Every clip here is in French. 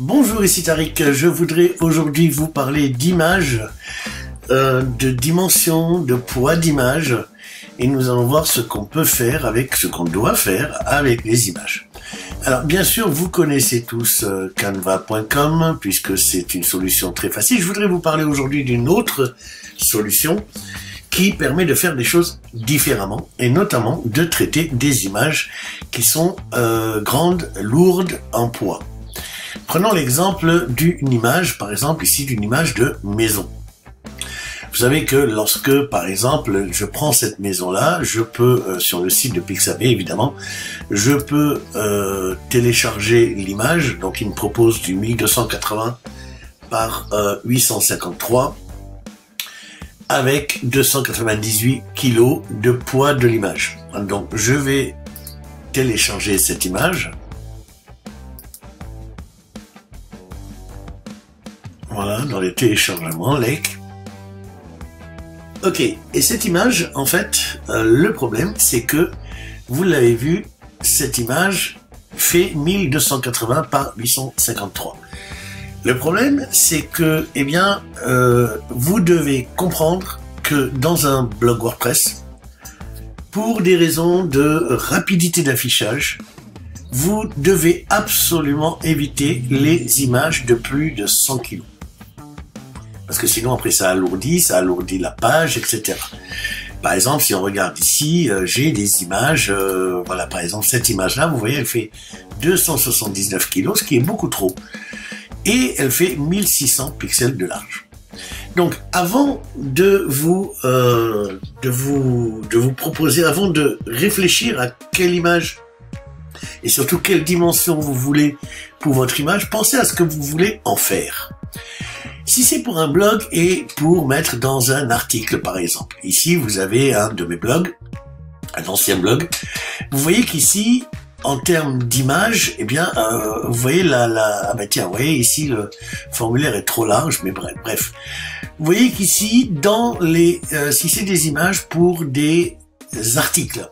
Bonjour, ici Tariq. Je voudrais aujourd'hui vous parler d'images, de dimensions, de poids d'images, et nous allons voir ce qu'on peut faire avec, ce qu'on doit faire avec les images. Alors bien sûr, vous connaissez tous Canva.com, puisque c'est une solution très facile. Je voudrais vous parler aujourd'hui d'une autre solution qui permet de faire des choses différemment, et notamment de traiter des images qui sont grandes, lourdes en poids. Prenons l'exemple d'une image, par exemple ici d'une image de maison. Vous savez que lorsque, par exemple, je prends cette maison-là, je peux, sur le site de Pixabay évidemment, je peux télécharger l'image, donc il me propose du 1280 par 853, avec 298 kg de poids de l'image. Donc je vais télécharger cette image. Voilà, dans les téléchargements, Lake. Ok, et cette image, en fait, le problème, c'est que, vous l'avez vu, cette image fait 1280 par 853. Le problème, c'est que, eh bien, vous devez comprendre que dans un blog WordPress, pour des raisons de rapidité d'affichage, vous devez absolument éviter les images de plus de 100 kg. Parce que sinon, après, ça alourdit la page, etc. Par exemple, si on regarde ici, j'ai des images, voilà, par exemple, cette image-là, vous voyez, elle fait 279 kg, ce qui est beaucoup trop. Et elle fait 1600 pixels de large. Donc, avant de vous proposer, avant de réfléchir à quelle image et surtout quelle dimension vous voulez pour votre image, pensez à ce que vous voulez en faire. Si c'est pour un blog et pour mettre dans un article, par exemple. Ici, vous avez un de mes blogs, un ancien blog. Vous voyez qu'ici, en termes d'image, eh bien, vous voyez ah ben tiens, vous voyez ici, le formulaire est trop large, mais bref. Vous voyez qu'ici, dans les, si c'est des images pour des articles,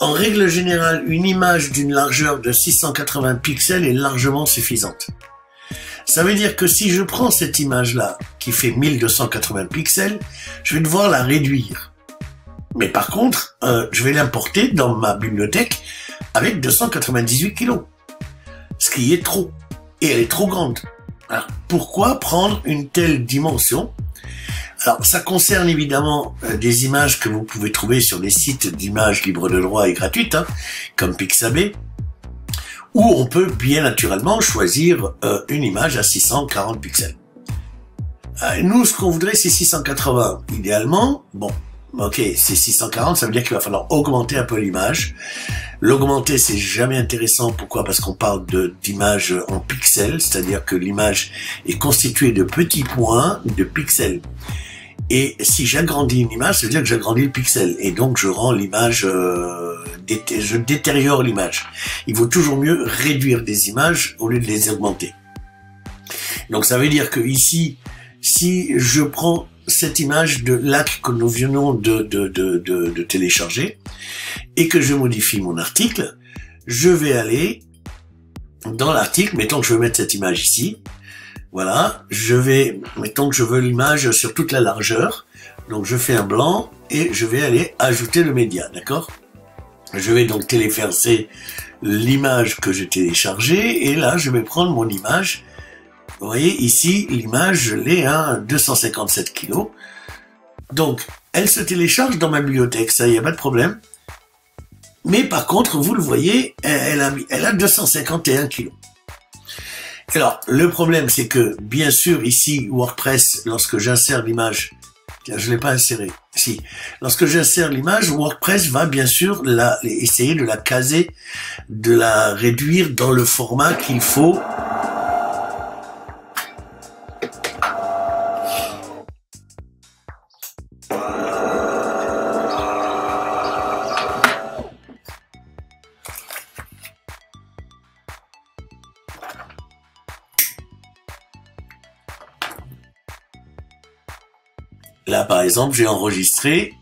en règle générale, une image d'une largeur de 680 pixels est largement suffisante. Ça veut dire que si je prends cette image-là, qui fait 1280 pixels, je vais devoir la réduire. Mais par contre, je vais l'importer dans ma bibliothèque avec 298 kg. Ce qui est trop. Et elle est trop grande. Alors, pourquoi prendre une telle dimension? Alors, ça concerne évidemment des images que vous pouvez trouver sur des sites d'images libres de droit et gratuites, hein, comme Pixabay, où on peut bien naturellement choisir une image à 640 pixels. Nous, ce qu'on voudrait, c'est 680. Idéalement, bon, ok, c'est 640, ça veut dire qu'il va falloir augmenter un peu l'image. L'augmenter, c'est jamais intéressant. Pourquoi? Parce qu'on parle d'image en pixels, c'est-à-dire que l'image est constituée de petits points de pixels. Et si j'agrandis une image, ça veut dire que j'agrandis le pixel. Et donc, je rends l'image, je détériore l'image. Il vaut toujours mieux réduire des images au lieu de les augmenter. Donc, ça veut dire que ici, si je prends cette image de lac que nous venons de télécharger et que je modifie mon article, je vais aller dans l'article, mettons que je veux mettre cette image ici. Voilà, mettons que je veux l'image sur toute la largeur, donc je fais un blanc et je vais aller ajouter le média, d'accord? Je vais donc téléverser l'image que j'ai téléchargée et là je vais prendre mon image. Vous voyez ici, l'image, je l'ai à 257 kg. Donc, elle se télécharge dans ma bibliothèque, ça, il n'y a pas de problème. Mais par contre, vous le voyez, elle a 251 kg. Alors, le problème, c'est que, bien sûr, ici, WordPress, lorsque j'insère l'image, tiens, je ne l'ai pas inséré, si, lorsque j'insère l'image, WordPress va, bien sûr, essayer de la caser, de la réduire dans le format qu'il faut. Là, par exemple, j'ai enregistré,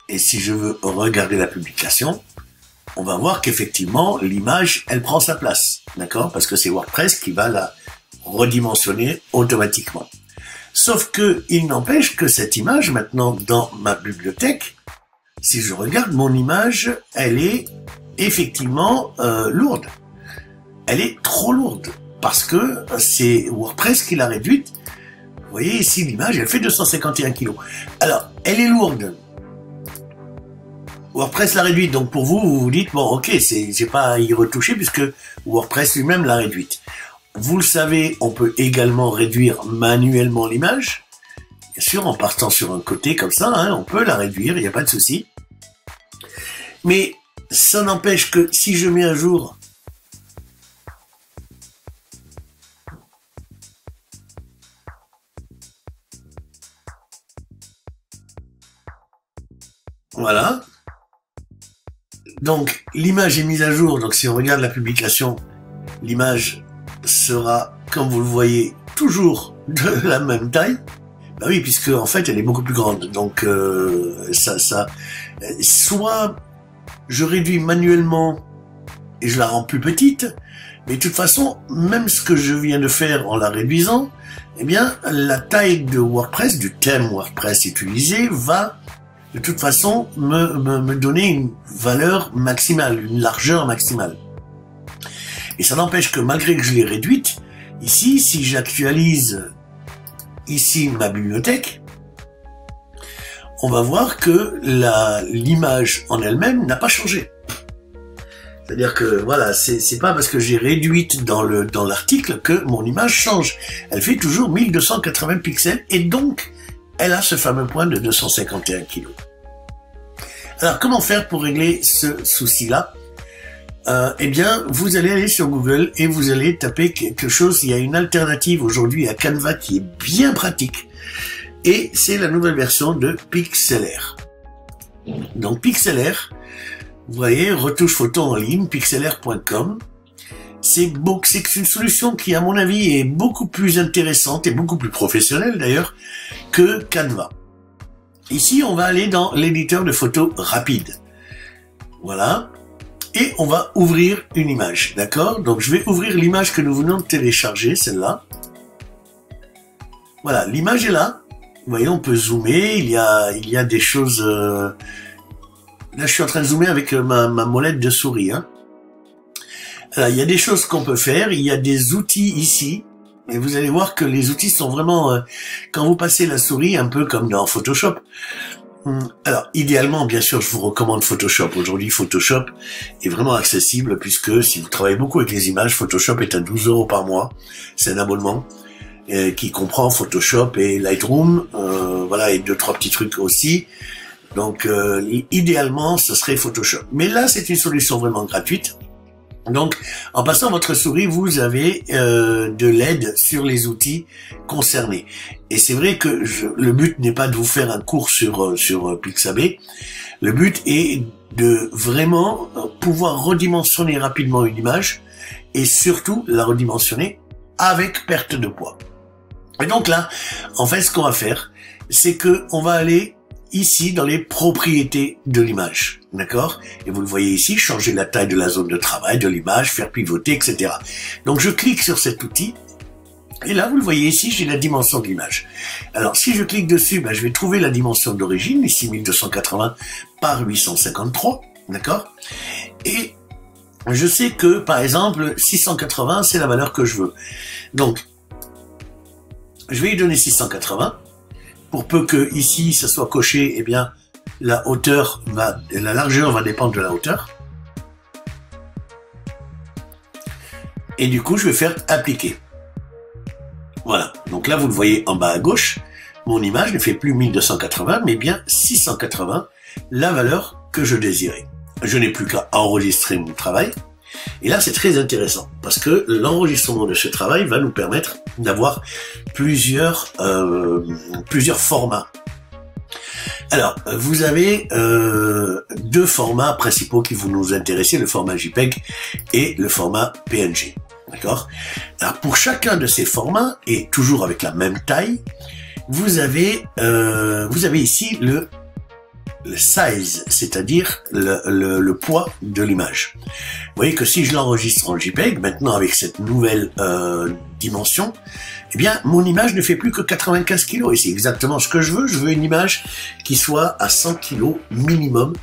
et si je veux regarder la publication, on va voir qu'effectivement, l'image, elle prend sa place, d'accord? Parce que c'est WordPress qui va la redimensionner automatiquement. Sauf que il n'empêche que cette image, maintenant dans ma bibliothèque, si je regarde mon image, elle est effectivement lourde. Elle est trop lourde parce que c'est WordPress qui l'a réduite. Vous voyez ici l'image, elle fait 251 kg. Alors, elle est lourde. WordPress l'a réduite, donc pour vous, vous vous dites, bon ok, j'ai pas à y retoucher puisque WordPress lui-même l'a réduite. Vous le savez, on peut également réduire manuellement l'image. Bien sûr, en partant sur un côté comme ça, hein, on peut la réduire, il n'y a pas de souci. Mais ça n'empêche que si je mets à jour voilà. Donc, l'image est mise à jour. Donc, si on regarde la publication, l'image sera, comme vous le voyez, toujours de la même taille. Bah oui, puisque en fait, elle est beaucoup plus grande. Donc, soit je réduis manuellement et je la rends plus petite, mais de toute façon, même ce que je viens de faire en la réduisant, eh bien, la taille de WordPress, du thème WordPress utilisé, va de toute façon me donner une valeur maximale, une largeur maximale. Et ça n'empêche que malgré que je l'ai réduite, ici, si j'actualise ici ma bibliothèque, on va voir que l'image en elle-même n'a pas changé. C'est-à-dire que voilà, c'est pas parce que j'ai réduite dans l'article que mon image change. Elle fait toujours 1280 pixels et donc elle a ce fameux point de 251 kg. Alors, comment faire pour régler ce souci-là? Eh bien, vous allez aller sur Google et vous allez taper quelque chose. Il y a une alternative aujourd'hui à Canva qui est bien pratique. Et c'est la nouvelle version de Pixlr. Donc, Pixlr, vous voyez, retouche photo en ligne, pixlr.com. C'est une solution qui, à mon avis, est beaucoup plus intéressante et beaucoup plus professionnelle d'ailleurs que Canva. Ici, on va aller dans l'éditeur de photos rapide. Voilà. Et on va ouvrir une image. D'accord? Donc, je vais ouvrir l'image que nous venons de télécharger, celle-là. Voilà, l'image est là. Vous voyez, on peut zoomer. Il y a des choses... Là, je suis en train de zoomer avec ma molette de souris. Hein. Alors, il y a des choses qu'on peut faire. Il y a des outils ici. Et vous allez voir que les outils sont vraiment... quand vous passez la souris, un peu comme dans Photoshop. Alors, idéalement, bien sûr, je vous recommande Photoshop. Aujourd'hui, Photoshop est vraiment accessible puisque si vous travaillez beaucoup avec les images, Photoshop est à 12 € par mois. C'est un abonnement qui comprend Photoshop et Lightroom. Voilà, et 2-3 petits trucs aussi. Donc, idéalement, ce serait Photoshop. Mais là, c'est une solution vraiment gratuite. Donc, en passant votre souris, vous avez de l'aide sur les outils concernés. Et c'est vrai que le but n'est pas de vous faire un cours sur Pixabay. Le but est de vraiment pouvoir redimensionner rapidement une image et surtout la redimensionner avec perte de poids. Et donc là, en fait, ce qu'on va faire, c'est que on va aller ici dans les propriétés de l'image, d'accord? Et vous le voyez ici, changer la taille de la zone de travail de l'image, faire pivoter, etc. Donc je clique sur cet outil, et là vous le voyez ici, j'ai la dimension de l'image. Alors si je clique dessus, je vais trouver la dimension d'origine, ici 1280 par 853, d'accord? Et je sais que par exemple 680 c'est la valeur que je veux. Donc je vais lui donner 680. Pour peu que ici ça soit coché, eh bien la largeur va dépendre de la hauteur. Et du coup, je vais faire appliquer. Voilà. Donc là, vous le voyez en bas à gauche, mon image ne fait plus 1280, mais bien 680, la valeur que je désirais. Je n'ai plus qu'à enregistrer mon travail. Et là, c'est très intéressant parce que l'enregistrement de ce travail va nous permettre d'avoir plusieurs formats. Alors, vous avez deux formats principaux qui vont nous intéresser, le format JPEG et le format PNG. D'accord? Alors, pour chacun de ces formats, et toujours avec la même taille, vous avez ici le size, c'est-à-dire le poids de l'image. Vous voyez que si je l'enregistre en JPEG, maintenant avec cette nouvelle dimension, eh bien, mon image ne fait plus que 95 kg. Et c'est exactement ce que je veux. Je veux une image qui soit à 100 kg minimum,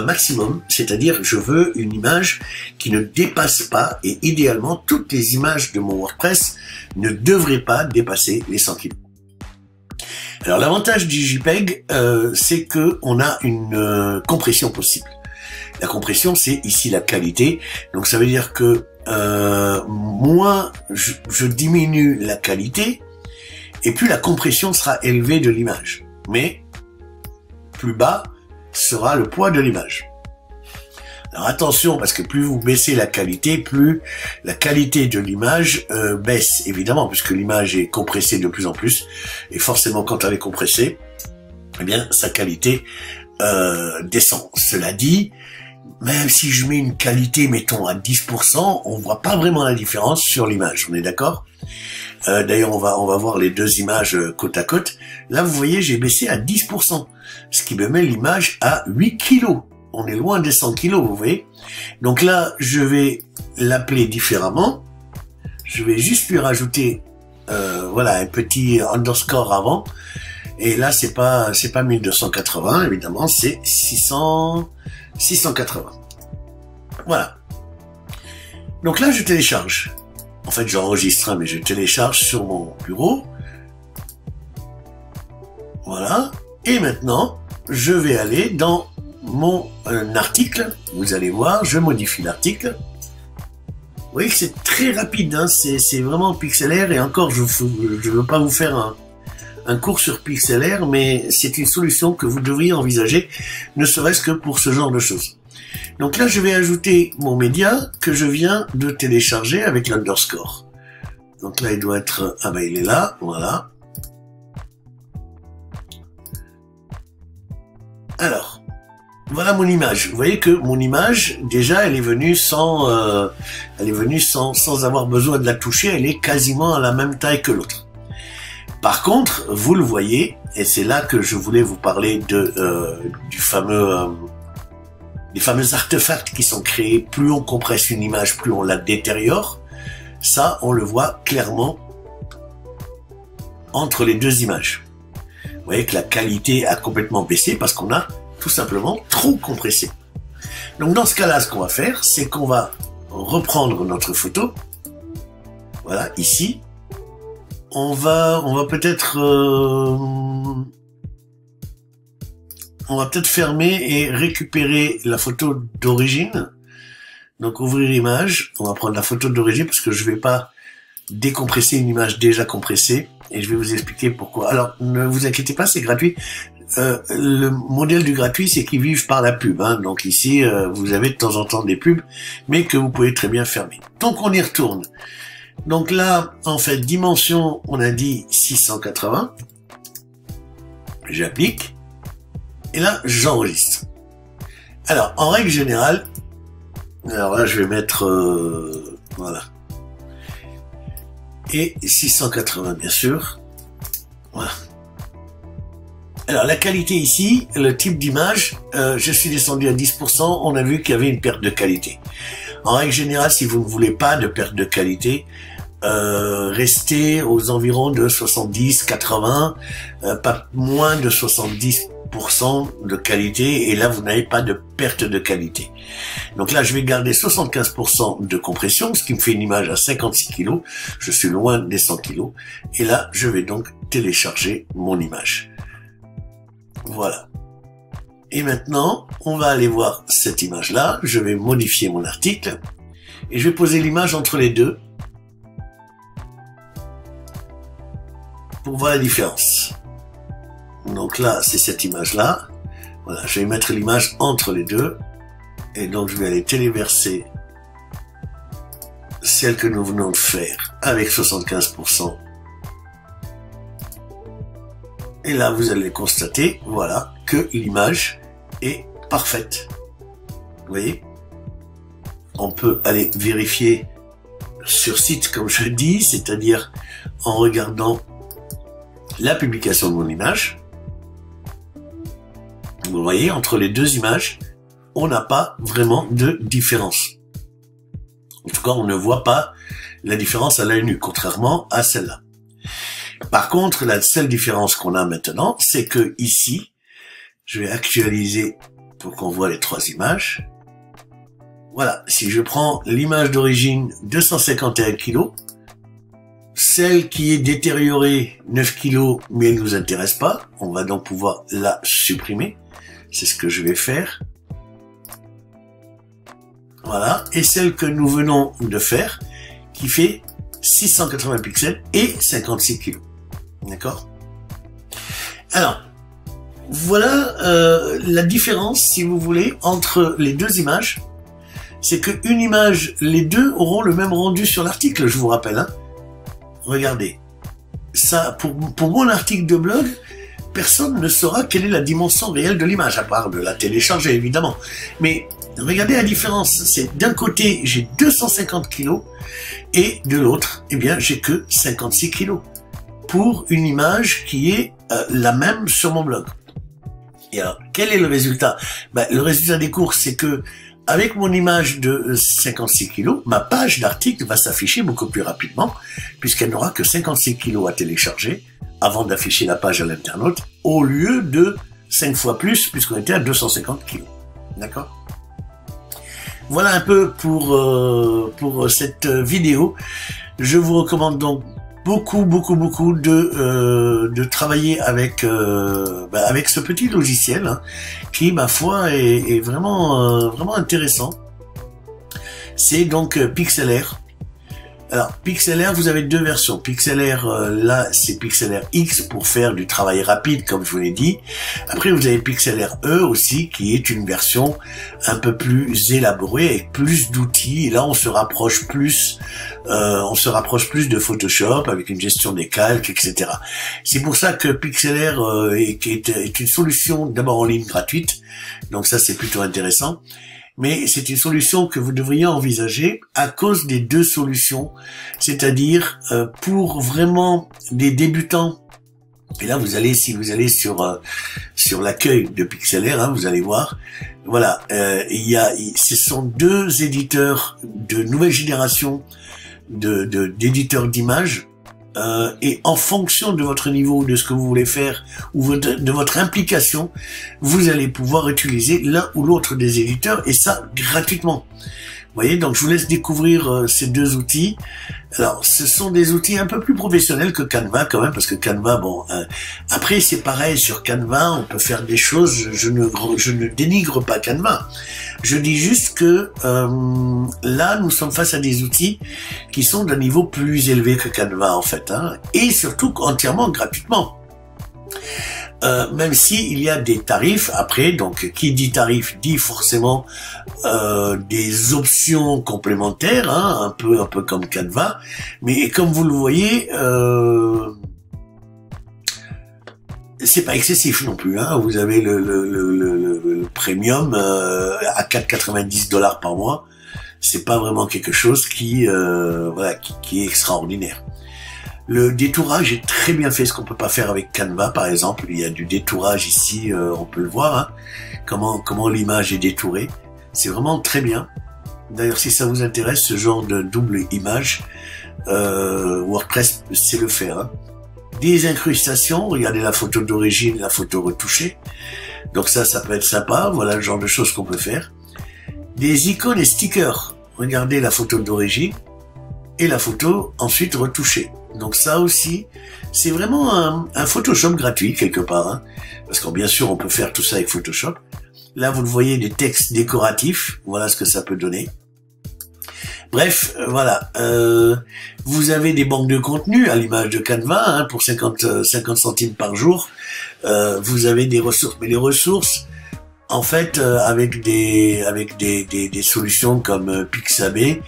maximum. C'est-à-dire, je veux une image qui ne dépasse pas, et idéalement, toutes les images de mon WordPress ne devraient pas dépasser les 100 kg. Alors, l'avantage du JPEG, c'est que on a une compression possible. La compression, c'est ici la qualité. Donc, ça veut dire que moins je diminue la qualité, et plus la compression sera élevée de l'image. Mais plus bas sera le poids de l'image. Alors attention, parce que plus vous baissez la qualité, plus la qualité de l'image baisse, évidemment, puisque l'image est compressée de plus en plus, et forcément quand elle est compressée, eh bien sa qualité descend. Cela dit, même si je mets une qualité, mettons, à 10%, on voit pas vraiment la différence sur l'image, on est d'accord? D'ailleurs, on va voir les deux images côte à côte. Là, vous voyez, j'ai baissé à 10%, ce qui me met l'image à 8 kg. On est loin des 100 kg, vous voyez? Donc là, je vais l'appeler différemment. Je vais juste lui rajouter, voilà, un petit underscore avant. Et là, c'est pas 1280, évidemment, c'est 680. Voilà. Donc là, je télécharge. En fait, j'enregistre, mais je télécharge sur mon bureau. Voilà. Et maintenant, je vais aller dans mon article. Vous allez voir, je modifie l'article. Vous voyez que c'est très rapide, hein, c'est vraiment pixelaire. Et encore, je veux pas vous faire un cours sur pixelaire, mais c'est une solution que vous devriez envisager, ne serait-ce que pour ce genre de choses. Donc là, je vais ajouter mon média que je viens de télécharger avec l'underscore. Donc là, il doit être... Ah ben, il est là, voilà. Alors, voilà mon image. Vous voyez que mon image, déjà, elle est venue sans avoir besoin de la toucher. Elle est quasiment à la même taille que l'autre. Par contre, vous le voyez, et c'est là que je voulais vous parler des fameux artefacts qui sont créés. Plus on compresse une image, plus on la détériore. Ça, on le voit clairement entre les deux images. Vous voyez que la qualité a complètement baissé parce qu'on a tout simplement trop compressé. Donc dans ce cas-là, ce qu'on va faire, c'est qu'on va reprendre notre photo. Voilà, ici. On va peut-être fermer et récupérer la photo d'origine. Donc ouvrir image, on va prendre la photo d'origine parce que je vais pas décompresser une image déjà compressée et je vais vous expliquer pourquoi. Alors ne vous inquiétez pas, c'est gratuit. Le modèle du gratuit, c'est qu'ils vivent par la pub, hein. Donc ici, vous avez de temps en temps des pubs, mais que vous pouvez très bien fermer. Donc on y retourne. Donc là, en fait, dimension, on a dit 680. J'applique. Et là, j'enregistre. Alors, en règle générale, alors là, je vais mettre, voilà. Et 680, bien sûr. Voilà. Alors, la qualité ici, le type d'image, je suis descendu à 10%. On a vu qu'il y avait une perte de qualité. En règle générale, si vous ne voulez pas de perte de qualité, restez aux environs de 70-80, pas moins de 70% de qualité, et là vous n'avez pas de perte de qualité. Donc là je vais garder 75% de compression, ce qui me fait une image à 56 kg, je suis loin des 100 kg, et là je vais donc télécharger mon image. Voilà. Et maintenant, on va aller voir cette image-là. Je vais modifier mon article. Et je vais poser l'image entre les deux. Pour voir la différence. Donc là, c'est cette image-là. Voilà, je vais mettre l'image entre les deux. Et donc, je vais aller téléverser celle que nous venons de faire avec 75%. Et là, vous allez constater, voilà, que l'image est parfaite. Vous voyez? On peut aller vérifier sur site, comme je dis, c'est-à-dire en regardant la publication de mon image. Vous voyez, entre les deux images, on n'a pas vraiment de différence. En tout cas, on ne voit pas la différence à l'œil nu, contrairement à celle-là. Par contre, la seule différence qu'on a maintenant, c'est que ici, je vais actualiser pour qu'on voit les trois images. Voilà, si je prends l'image d'origine 251 kg, celle qui est détériorée 9 kg, mais elle ne nous intéresse pas, on va donc pouvoir la supprimer. C'est ce que je vais faire. Voilà, et celle que nous venons de faire, qui fait 680 pixels et 56 kg. D'accord? Alors, voilà la différence, si vous voulez, entre les deux images. C'est qu'une image, les deux auront le même rendu sur l'article, je vous rappelle. Hein. Regardez, ça, pour mon article de blog, personne ne saura quelle est la dimension réelle de l'image, à part de la télécharger, évidemment. Mais regardez la différence, c'est d'un côté, j'ai 250 kg, et de l'autre, eh bien, j'ai que 56 kg. Pour une image qui est la même sur mon blog. Et alors, quel est le résultat? Le résultat des courses, c'est que avec mon image de 56 kg, ma page d'article va s'afficher beaucoup plus rapidement, puisqu'elle n'aura que 56 kg à télécharger avant d'afficher la page à l'internaute, au lieu de 5 fois plus, puisqu'on était à 250 kg. D'accord? Voilà un peu pour cette vidéo. Je vous recommande donc beaucoup de travailler avec avec ce petit logiciel hein, qui, ma foi, est vraiment intéressant. C'est donc Pixlr. Alors Pixlr, vous avez deux versions. Pixlr, là c'est Pixlr X pour faire du travail rapide, comme je vous l'ai dit. Après vous avez Pixlr E aussi, qui est une version un peu plus élaborée avec plus d'outils. Et là on se rapproche plus de Photoshop avec une gestion des calques, etc. C'est pour ça que Pixlr est une solution d'abord en ligne gratuite. Donc ça c'est plutôt intéressant. Mais c'est une solution que vous devriez envisager à cause des deux solutions, c'est-à-dire pour vraiment des débutants. Et là, vous allez, si vous allez sur l'accueil de Pixlr, hein, vous allez voir, voilà, ce sont deux éditeurs de nouvelle génération d'éditeurs d'images. Et en fonction de votre niveau, de ce que vous voulez faire, ou de votre implication, vous allez pouvoir utiliser l'un ou l'autre des éditeurs, et ça gratuitement. Vous voyez, donc je vous laisse découvrir ces deux outils. Alors, ce sont des outils un peu plus professionnels que Canva quand même, parce que Canva, bon, après c'est pareil sur Canva, on peut faire des choses. Je ne dénigre pas Canva. Je dis juste que là, nous sommes face à des outils qui sont d'un niveau plus élevé que Canva en fait, hein, et surtout entièrement gratuitement. Même si il y a des tarifs après, donc qui dit tarif dit forcément des options complémentaires, hein, un peu comme Canva, mais comme vous le voyez, c'est pas excessif non plus, hein. Vous avez le premium à 4,90 $ par mois, c'est pas vraiment quelque chose qui est extraordinaire. Le détourage est très bien fait, ce qu'on peut pas faire avec Canva par exemple. Il y a du détourage ici, on peut le voir, hein, comment l'image est détourée. C'est vraiment très bien. D'ailleurs, si ça vous intéresse, ce genre de double image, WordPress sait le faire. Hein. Des incrustations, regardez la photo d'origine, la photo retouchée. Donc ça peut être sympa, voilà le genre de choses qu'on peut faire. Des icônes et stickers, regardez la photo d'origine et la photo ensuite retouchée. Donc ça aussi, c'est vraiment un Photoshop gratuit quelque part, hein, parce que bien sûr on peut faire tout ça avec Photoshop. Là vous le voyez, des textes décoratifs, voilà ce que ça peut donner. Bref, voilà, vous avez des banques de contenu à l'image de Canva, hein, pour 50 centimes par jour. Vous avez des ressources, mais les ressources, en fait, avec des solutions comme Pixabay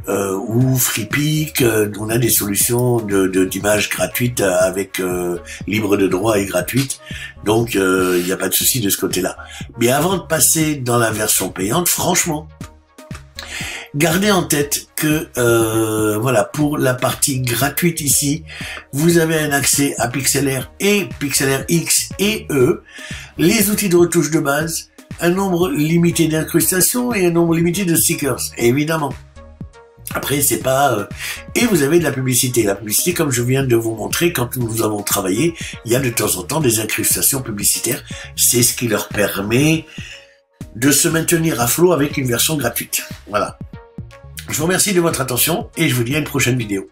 ou FreePic, on a des solutions d'images gratuites avec libre de droit et gratuites. Donc, il n'y a pas de souci de ce côté-là. Mais avant de passer dans la version payante, franchement, Gardez en tête que voilà, pour la partie gratuite ici, vous avez un accès à Pixlr et Pixlr X et E, les outils de retouche de base, un nombre limité d'incrustations et un nombre limité de stickers, évidemment. Après, c'est pas... Et vous avez de la publicité. La publicité, comme je viens de vous montrer, quand nous avons travaillé, il y a de temps en temps des incrustations publicitaires. C'est ce qui leur permet de se maintenir à flot avec une version gratuite. Voilà. Je vous remercie de votre attention et je vous dis à une prochaine vidéo.